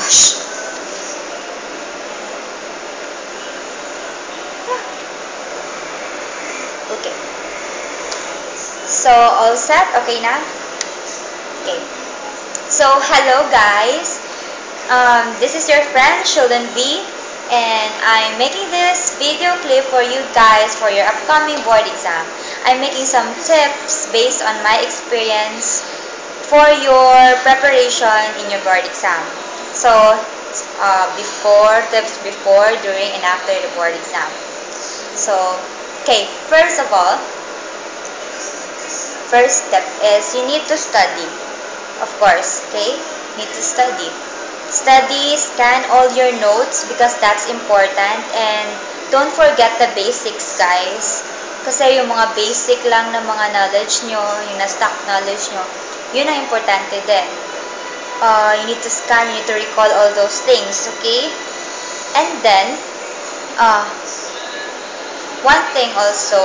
gosh. Okay. So, all set? Okay na? Okay. So, hello guys. This is your friend, Sheldon V. And I'm making this video clip for you guys for your upcoming board exam. I'm making some tips based on my experience for your preparation in your board exam. So, tips before, during, and after the board exam. So, okay, first of all, first step is you need to study. Of course, okay? You need to study. Study, scan all your notes because that's important, and don't forget the basics, guys. Kasi yung mga basic lang na mga knowledge nyo, yung na-stock knowledge nyo, yun ang importante din. You need to scan, you need to recall all those things, okay? And then, one thing also,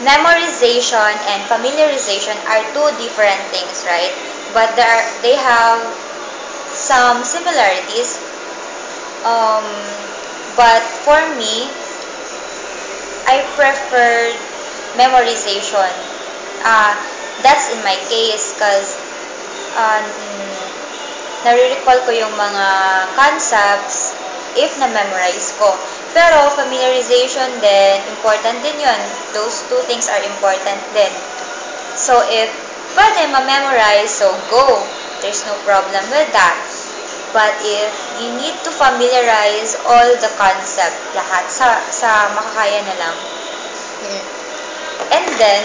memorization and familiarization are two different things, right? But they have some similarities. But for me, I prefer memorization. That's in my case because nare-recall ko yung mga concepts if na-memorize ko. Pero familiarization din, important din yun. Those two things are important din. So if pwede ma-memorize, so go. There's no problem with that. But if you need to familiarize all the concept, lahat sa makakaya na lang. And then,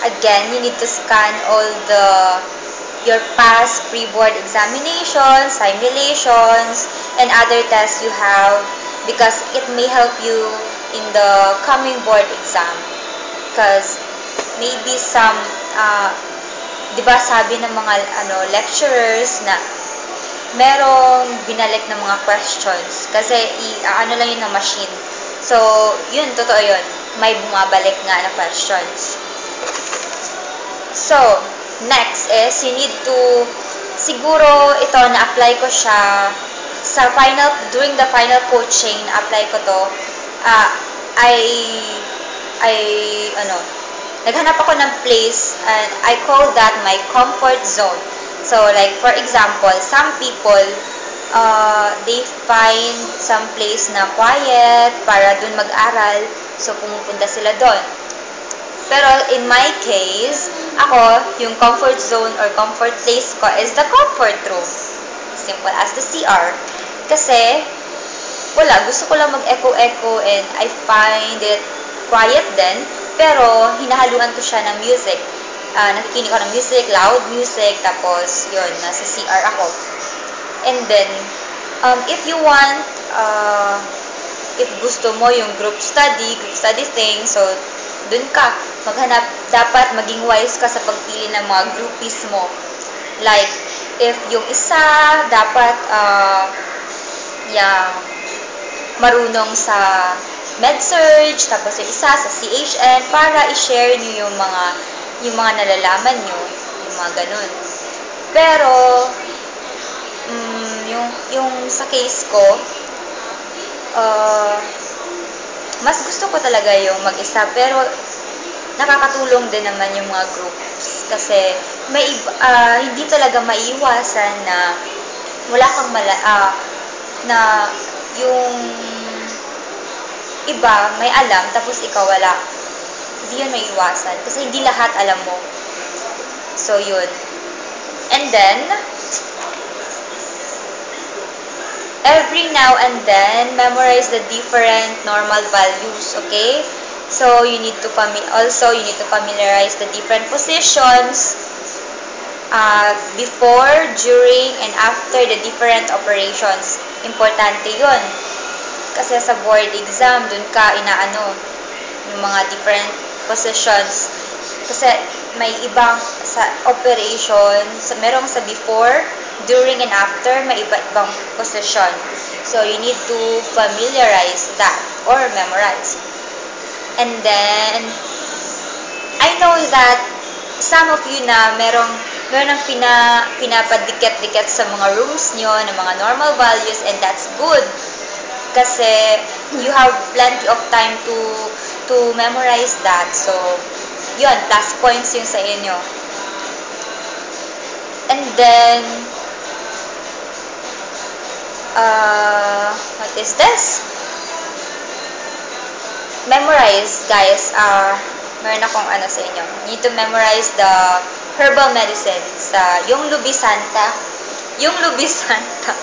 again, you need to scan all your past pre-board examinations, simulations, and other tests you have because it may help you in the coming board exam. Because maybe some, di ba sabi ng mga lecturers na merong binalik ng mga questions kasi ano lang yun ng machine. So, yun, totoo yun. May bumabalik nga na questions. So, next is you need to, siguro ito na-apply ko siya sa during the final coaching, na-apply ko to. Naghanap ako ng place and I call that my comfort zone. So, like, for example, some people, they find some place na quiet para dun mag-aral. So, pumupunta sila dun. Pero, in my case, ako, yung comfort zone or comfort place ko is the comfort room. Simple as the CR. Kasi, gusto ko lang mag-echo-echo and I find it quiet din. Pero, hinahaluan ko siya ng music. Nakikinig ako ng music, loud music, tapos, yun, nasa CR ako. And then, if you want, if gusto mo yung group study thing, so, dun ka, maghanap, dapat maging wise ka sa pagpili ng mga groupies mo. Like, if yung isa, dapat, marunong sa MedSurg, tapos yung isa sa CHN, para i-share nyo yung mga nalalaman nyo, yung mga ganun. Pero, yung sa case ko, mas gusto ko talaga yung mag-isa, pero nakakatulong din naman yung mga groups. Kasi, hindi talaga maiwasan na wala kang na yung iba may alam, tapos ikaw wala. Hindi yun may iwasan. Kasi hindi lahat alam mo. So, yun. And then, every now and then, memorize the different normal values, okay? So, you need to familiarize the different positions before, during, and after the different operations. Importante yun. Kasi sa board exam, dun ka yung mga different positions. Kasi may ibang sa operation, merong sa before, during, and after, may iba-ibang position. So, you need to familiarize that or memorize. And then, I know that some of you na merong meron ng pinapadikit-dikit sa mga rooms nyo ng mga normal values, and that's good. Kasi you have plenty of time to memorize that. So, yun, plus points yun sa inyo. And then, what is this? Memorize, guys. Meron akong ano sa inyo. You need to memorize the herbal medicine sa yung Lubisanta. Yung Lubisanta.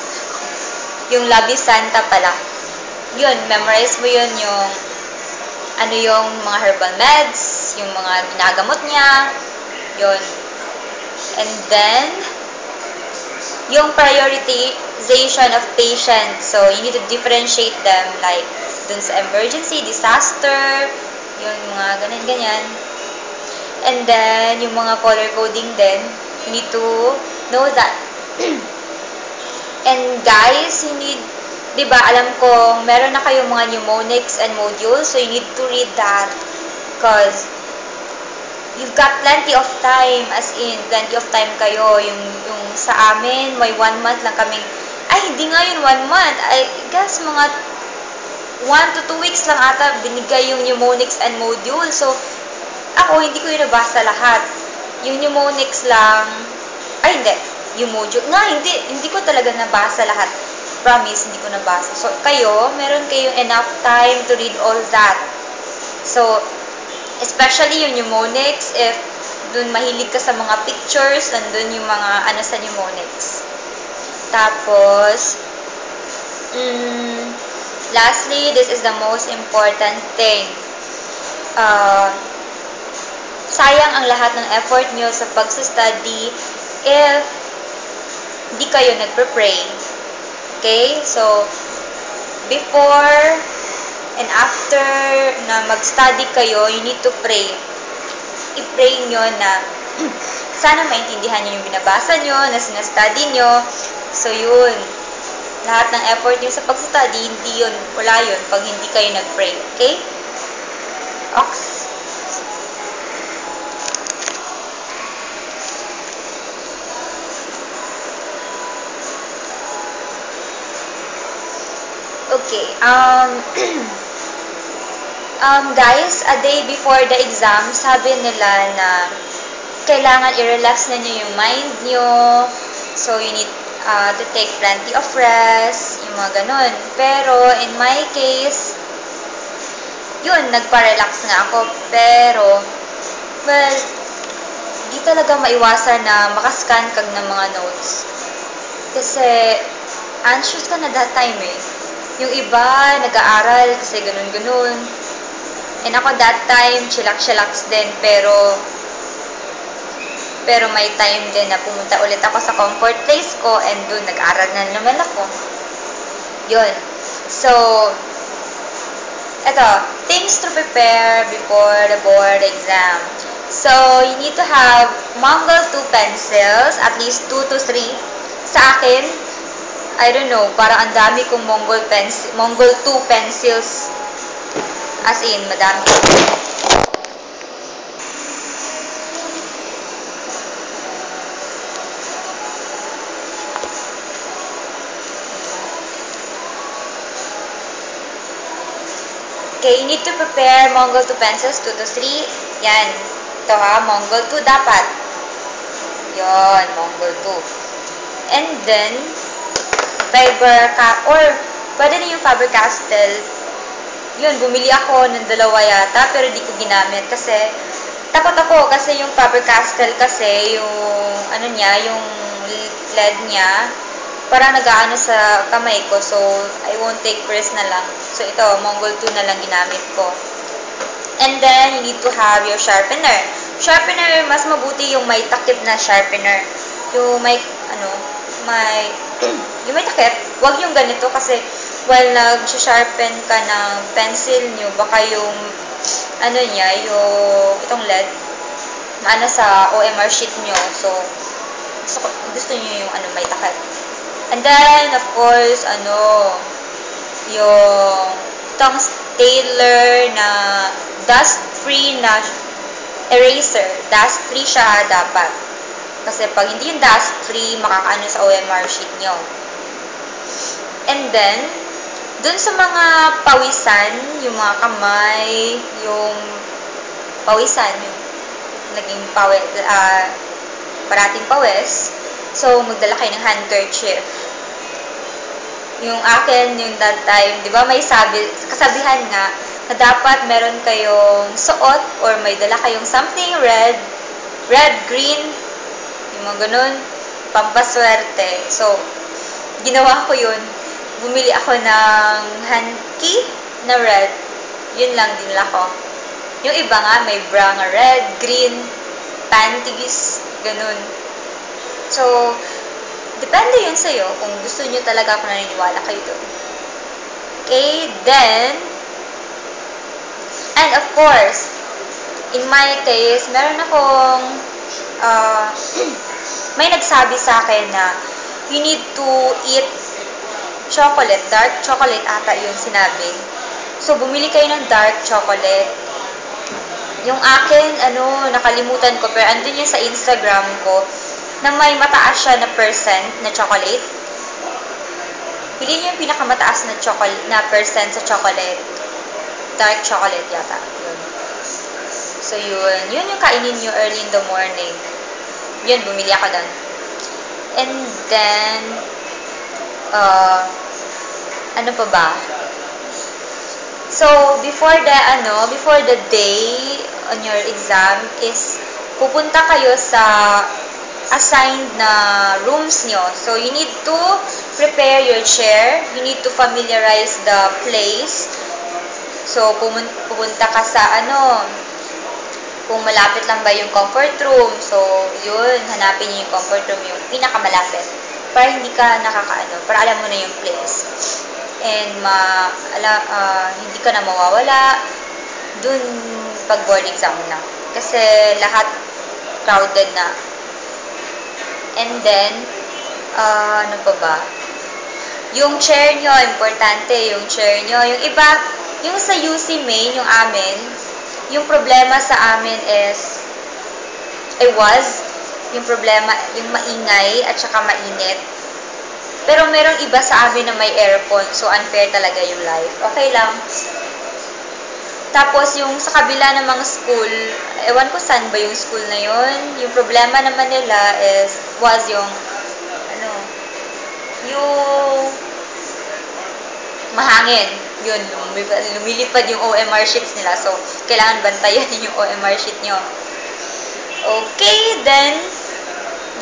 Yung Labisanta pala. Yun, memorize mo yun yung ano yung mga herbal meds, yung mga ginagamot niya. Yun. And then, yung prioritization of patients. So, you need to differentiate them like dun sa emergency, disaster, yung mga ganyan-ganyan. And then, yung mga color coding din, you need to know that. And guys, you need, diba, alam ko, meron na kayong mga mnemonics and modules, so you need to read that because you've got plenty of time, as in, plenty of time kayo. Yung sa amin, may 1 month lang kaming, ay, hindi nga yun 1 month. I guess, mga 1 to 2 weeks lang ata binigay yung mnemonics and module. So, ako, hindi ko yung nabasa lahat. Yung mnemonics lang, ay, hindi. Yung module, hindi ko talaga nabasa lahat. Promise, hindi ko nabasa. So, kayo, meron kayong enough time to read all that. So, especially yung mnemonics, if dun mahilig ka sa mga pictures, nandun yung mga ano sa mnemonics. Tapos, lastly, this is the most important thing. Sayang ang lahat ng effort nyo sa pagsa-study if di kayo nagpe-pray. Okay? So, before and after na mag-study kayo, you need to pray. I-pray nyo na sana maintindihan nyo yung binabasa nyo, na sinastudy nyo. So, yun. Lahat ng effort nyo sa pag-study, hindi yun, wala yun pag hindi kayo nag-pray. Okay? Ox. Okay. Guys, a day before the exam, sabi nila na kailangan i-relax na nyo yung mind nyo. So, you need to take plenty of rest, yung mga ganun. Pero, in my case, yun, nagpa-relax nga ako. Pero, well, di talaga maiwasan na makascan kag ng mga notes. Kasi, anxious ka na that time eh. Yung iba, nag-aaral kasi ganun-ganun. And ako that time, chillax din, pero may time din na pumunta ulit ako sa comfort place ko and dun nag-aral na naman ako. Yun. So, eto, things to prepare before the board exam. So, you need to have Mongol 2 pencils, at least 2 to 3. Sa akin, I don't know, parang ang dami kong Mongol 2 pencils. As in, madami. Okay, you need to prepare Mongol 2 pencils, 2 to 3. Yan. Ito ha, Mongol 2 dapat. Yon, Mongol 2. And then, pwede na yung Faber-Castell. Yun, bumili ako ng 2 yata, pero di ko ginamit kasi takot ako kasi yung Faber-Castell kasi yung ano niya, yung lead niya parang nag-aano sa kamay ko, so I won't take first na lang. So ito, Mongol 2 na lang ginamit ko. And then you need to have your sharpener. Sharpener, mas mabuti yung may takip na sharpener. Yung may yung may takip, wag yung ganito kasi while nag-sharpen ka ng pencil nyo, baka yung itong lead maano sa OMR sheet nyo. So, gusto nyo yung may takip. And then, of course, yung itong Staedtler na dust-free na eraser. Dust-free siya dapat. Kasi pag hindi yung dust-free, makakaano sa OMR sheet nyo. And then, dun sa mga pawisan, yung mga kamay, yung pawisan, yung naging parating pawis, so magdala kayo ng handkerchief. Yung akin, yung that time, di ba may kasabihan nga, na dapat meron kayong suot or may dala kayong something red, green, yung mga ganun, pampaswerte. So, ginawa ko yun. Bumili ako ng hanky na red. Yun lang din ko. Yung iba nga, may bra nga red, green, panties, ganun. So, depende yun sa'yo kung gusto nyo talaga, kung naniniwala kayo doon. Okay, then, and of course, in my case, meron akong, may nagsabi sa akin na you need to eat chocolate, dark chocolate ata yung sinabi. So, bumili kayo ng dark chocolate. Yung akin, nakalimutan ko, pero andun yun sa Instagram ko, na may mataas siya na percent na chocolate. Piliin nyo yung pinakamataas na percent sa chocolate. Dark chocolate yata. Yun. So, yun. Yun yung kainin nyo early in the morning. Yun, bumili ako doon. And then, ano pa ba? So, before the day on your exam is pupunta kayo sa assigned na rooms nyo. So, you need to prepare your chair. You need to familiarize the place. So, pupunta ka sa kung malapit lang ba yung comfort room. So, yun, hanapin nyo yung comfort room, yung pinakamalapit. Para hindi ka para alam mo na yung place. And hindi ka na mawawala dun pag board exam na. Kasi lahat crowded na. And then, ano pa ba? Yung chair nyo, importante yung chair nyo. Yung iba, yung sa UC Main, yung amin, yung problema sa amin is, yung problema, yung maingay at saka mainit. Pero merong iba sa amin na may aircon, so unfair talaga yung life. Okay lang. Tapos, yung sa kabila ng mga school, ewan ko saan ba yung school na yun. Yung problema naman nila was yung mahangin. Yun, lumilipad yung OMR sheets nila. So, kailangan bantayan yung OMR sheet nyo. Okay, then,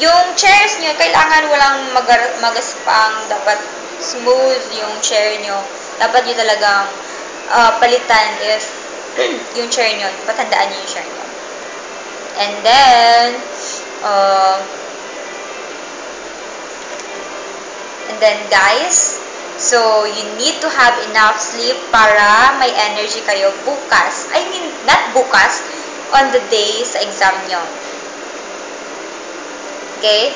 yung chairs nyo, kailangan walang magaspang. Dapat smooth yung chair nyo. Dapat nyo talagang palitan if yung chair nyo, patandaan nyo yung chair nyo. And then, guys, so, you need to have enough sleep para may energy kayo bukas. I mean, not bukas, on the day sa exam nyo. Okay?